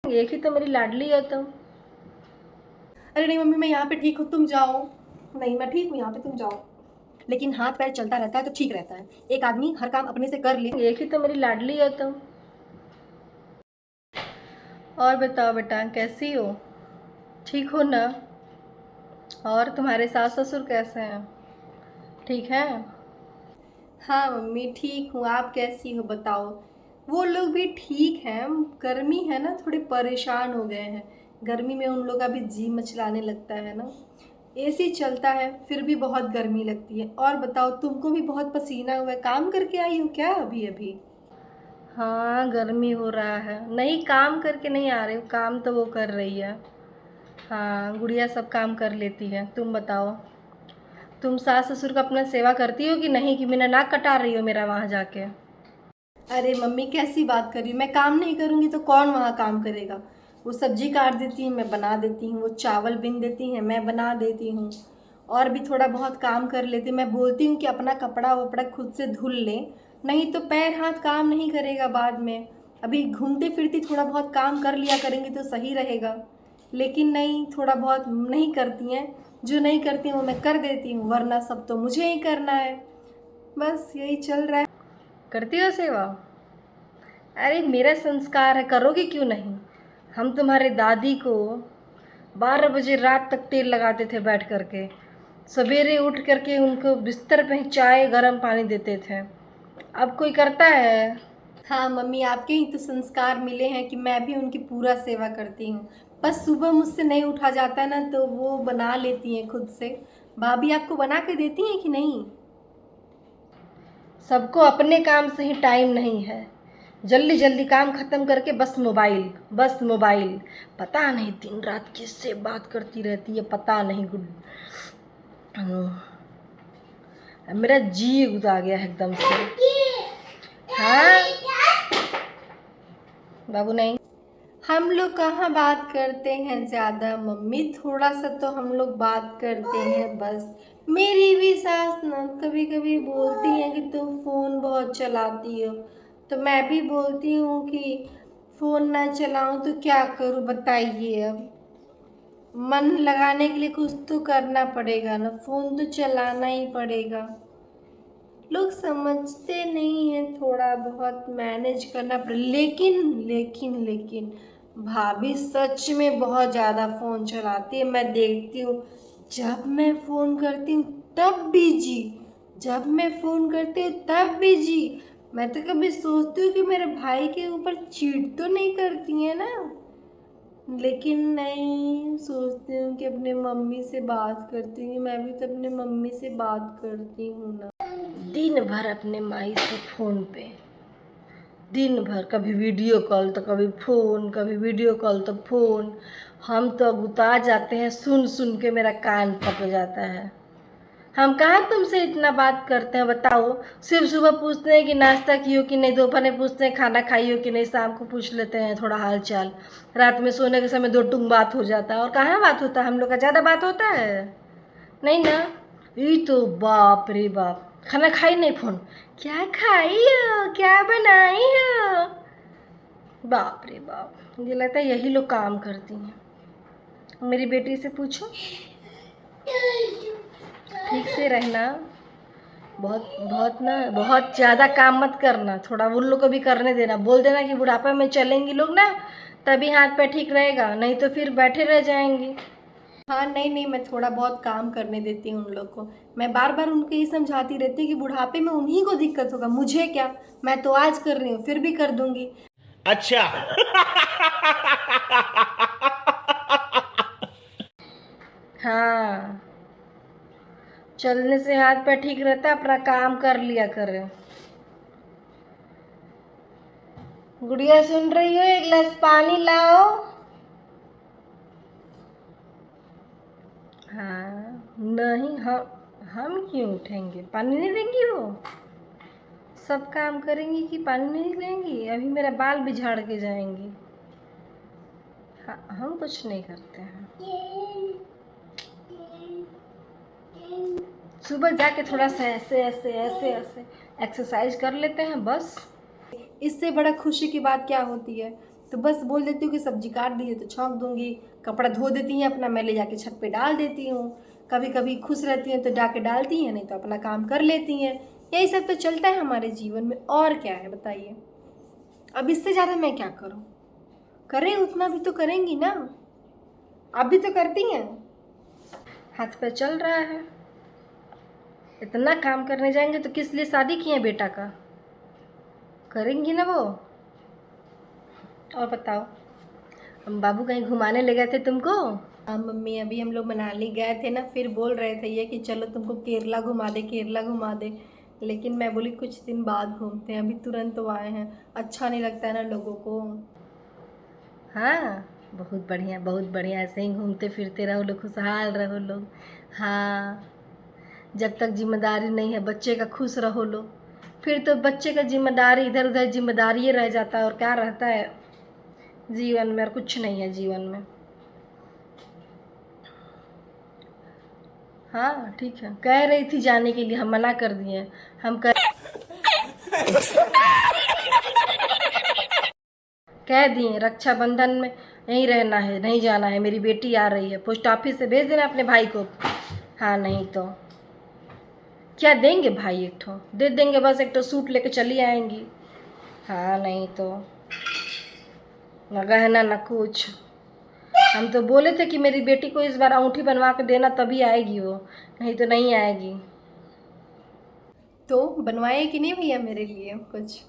एक ही तो मेरी लाडली हो तुम। अरे नहीं मम्मी, मैं यहाँ पे ठीक हूँ, तुम जाओ। नहीं मैं ठीक हूँ यहाँ पे, तुम जाओ। लेकिन हाथ पैर चलता रहता है तो ठीक रहता है। एक आदमी हर काम अपने से कर ले। एक ही तो मेरी लाडली हो तुम। और बताओ बेटा, कैसी हो? ठीक हो ना? और तुम्हारे सास ससुर कैसे हैं? ठीक है? हाँ मम्मी ठीक हूँ, आप कैसी हो बताओ। वो लोग भी ठीक हैं, गर्मी है ना, थोड़े परेशान हो गए हैं। गर्मी में उन लोग का भी जी मचलाने लगता है ना। एसी चलता है फिर भी बहुत गर्मी लगती है। और बताओ, तुमको भी बहुत पसीना हुआ है, काम करके आई हो क्या अभी अभी? हाँ, गर्मी हो रहा है। नहीं, काम करके नहीं आ रही हूँ, काम तो वो कर रही है। हाँ, गुड़िया सब काम कर लेती है। तुम बताओ, तुम सास ससुर का अपना सेवा करती हो कि नहीं, कि मेरा नाक कटा रही हो मेरा वहाँ जाके? अरे मम्मी कैसी बात कर रही हो, मैं काम नहीं करूँगी तो कौन वहाँ काम करेगा। वो सब्जी काट देती हैं, मैं बना देती हूँ। वो चावल बीन देती हैं, मैं बना देती हूँ। और भी थोड़ा बहुत काम कर लेती। मैं बोलती हूँ कि अपना कपड़ा वपड़ा खुद से धुल लें, नहीं तो पैर हाथ काम नहीं करेगा बाद में। अभी घूमते फिरती थोड़ा बहुत काम कर लिया करेंगी तो सही रहेगा। लेकिन नहीं, थोड़ा बहुत नहीं करती हैं। जो नहीं करती हैं वो मैं कर देती हूँ, वरना सब तो मुझे ही करना है। बस यही चल रहा है। करती हो सेवा? अरे मेरा संस्कार है, करोगे क्यों नहीं? हम तुम्हारे दादी को 12 बजे रात तक तेल लगाते थे बैठ करके। सवेरे उठ करके उनको बिस्तर पे ही चाय गर्म पानी देते थे। अब कोई करता है? हाँ मम्मी, आपके ही तो संस्कार मिले हैं कि मैं भी उनकी पूरा सेवा करती हूँ। बस सुबह मुझसे नहीं उठा जाता है ना, तो वो बना लेती हैं खुद से। भाभी आपको बना के देती हैं कि नहीं? सबको अपने काम से ही टाइम नहीं है। जल्दी जल्दी काम ख़त्म करके बस मोबाइल, बस मोबाइल। पता नहीं दिन रात किससे बात करती रहती है, पता नहीं। गुड, मेरा जी उदा गया है एकदम से। हाँ बाबू, नहीं। हम लोग कहाँ बात करते हैं ज़्यादा मम्मी, थोड़ा सा तो हम लोग बात करते हैं बस। मेरी भी सास ना कभी कभी बोलती हैं कि तुम फ़ोन बहुत चलाती हो, तो मैं भी बोलती हूँ कि फ़ोन ना चलाऊँ तो क्या करूँ बताइए। अब मन लगाने के लिए कुछ तो करना पड़ेगा ना, फ़ोन तो चलाना ही पड़ेगा। लोग समझते नहीं हैं, थोड़ा बहुत मैनेज करना पड़े। लेकिन भाभी सच में बहुत ज़्यादा फ़ोन चलाती है, मैं देखती हूँ। जब मैं फ़ोन करती हूँ तब बिजी, जब मैं फ़ोन करती हूँ तब बिजी। मैं तो कभी सोचती हूँ कि मेरे भाई के ऊपर चीट तो नहीं करती है ना, लेकिन नहीं, सोचती हूँ कि अपने मम्मी से बात करती हूँ। मैं भी तो अपने मम्मी से बात करती हूँ ना। दिन भर अपने माई से फ़ोन पे, दिन भर कभी वीडियो कॉल तो कभी फ़ोन, कभी वीडियो कॉल तो फ़ोन। हम तो गुता जाते हैं, सुन सुन के मेरा कान पक जाता है। हम कहाँ तुमसे इतना बात करते हैं बताओ? सिर्फ सुबह पूछते हैं कि नाश्ता की हो कि नहीं, दोपहर में पूछते हैं खाना खाई हो कि नहीं, शाम को पूछ लेते हैं थोड़ा हाल चाल, रात में सोने के समय दो टूंग बात हो जाता है। और कहाँ बात होता है? हम लोग का ज़्यादा बात होता है? नहीं ना। ये तो बाप रे बाप, खाना खाई नहीं, फ़ोन क्या खाई हो, क्या बनाई हो। बाप रे बाप, मुझे लगता है यही लोग काम करती हैं। मेरी बेटी से पूछो, ठीक से रहना। बहुत बहुत ना, बहुत ज़्यादा काम मत करना, थोड़ा उन लोग को भी करने देना। बोल देना कि बुढ़ापा में चलेंगी लोग ना, तभी हाथ पैर ठीक रहेगा, नहीं तो फिर बैठे रह जाएंगी। हाँ नहीं नहीं, मैं थोड़ा बहुत काम करने देती हूँ उन लोग को। मैं बार बार उनको ये समझाती रहती हूँ कि बुढ़ापे में उन्हीं को दिक्कत होगा, मुझे क्या। मैं तो आज कर रही हूँ, फिर भी कर दूंगी। अच्छा। हाँ, चलने से हाथ पैर ठीक रहता है, अपना काम कर लिया करें। गुड़िया सुन रही हो? एक गिलास पानी लाओ। हाँ नहीं, हम क्यों उठेंगे? पानी नहीं देंगी वो? सब काम करेंगी कि पानी नहीं लेंगी? अभी मेरा बाल भी झाड़ के जाएंगी। हाँ, हम कुछ नहीं करते हैं। सुबह जाके थोड़ा सा ऐसे ऐसे ऐसे ऐसे एक्सरसाइज कर लेते हैं बस। इससे बड़ा खुशी की बात क्या होती है। तो बस बोल देती हूँ कि सब्जी काट दीजिए तो छौंक दूँगी, कपड़ा धो देती हैं अपना, मैं ले जाके छत पे डाल देती हूँ। कभी कभी खुश रहती हैं तो जाके डालती हैं, नहीं तो अपना काम कर लेती हैं। यही सब तो चलता है हमारे जीवन में, और क्या है बताइए। अब इससे ज़्यादा मैं क्या करूँ? करें उतना भी तो करेंगी ना, आप भी तो करती हैं। हाथ पे चल रहा है, इतना काम करने जाएंगे तो किस लिए शादी की है बेटा का? करेंगी ना वो। और बताओ, हम बाबू कहीं घुमाने ले गए थे तुमको? हाँ मम्मी, अभी हम लोग मनाली गए थे ना, फिर बोल रहे थे ये कि चलो तुमको केरला घुमा दे, केरला घुमा दे। लेकिन मैं बोली कुछ दिन बाद घूमते हैं, अभी तुरंत तो आए हैं, अच्छा नहीं लगता है ना लोगों को। हाँ, बहुत बढ़िया बहुत बढ़िया, ऐसे ही घूमते फिरते रहो लोग, खुशहाल रहो लोग। हाँ, जब तक जिम्मेदारी नहीं है बच्चे का, खुश रहो लोग। फिर तो बच्चे का जिम्मेदारी इधर उधर जिम्मेदारी रह जाता है, और क्या रहता है जीवन में? और कुछ नहीं है जीवन में। हाँ ठीक है, कह रही थी जाने के लिए, हम मना कर दिए। हम कह दिए रक्षाबंधन में यहीं रहना है, नहीं जाना है, मेरी बेटी आ रही है, पोस्ट ऑफिस से भेज देना अपने भाई को। हाँ, नहीं तो क्या देंगे भाई, एक ठो दे देंगे बस, एक ठो सूट लेके चली आएंगी। हाँ, नहीं तो न गहना न कुछ। हम तो बोले थे कि मेरी बेटी को इस बार अंगूठी बनवा के देना, तभी आएगी वो, नहीं तो नहीं आएगी। तो बनवाए कि नहीं भैया मेरे लिए कुछ?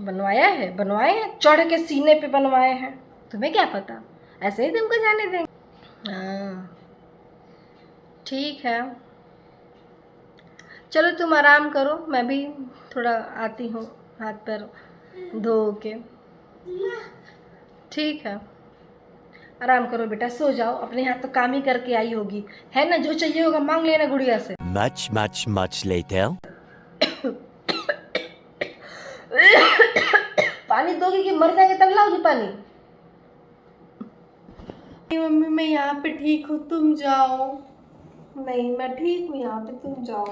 बनवाया है, बनवाए हैं, चढ़ के सीने पे बनवाए हैं। तुम्हें क्या पता, ऐसे ही तुमको जाने देंगे। हाँ ठीक है, चलो तुम आराम करो, मैं भी थोड़ा आती हूँ हाथ पैर धो के। ठीक है, आराम करो बेटा, सो जाओ, अपने यहाँ तो काम ही करके आई होगी, है ना? जो चाहिए होगा मांग लेना गुड़िया से। Much later. पानी दोगी कि मर जाएंगे तब लाओगी पानी? मम्मी मैं यहाँ पे ठीक हूँ, तुम जाओ। नहीं मैं ठीक हूँ यहाँ पे, तुम जाओ।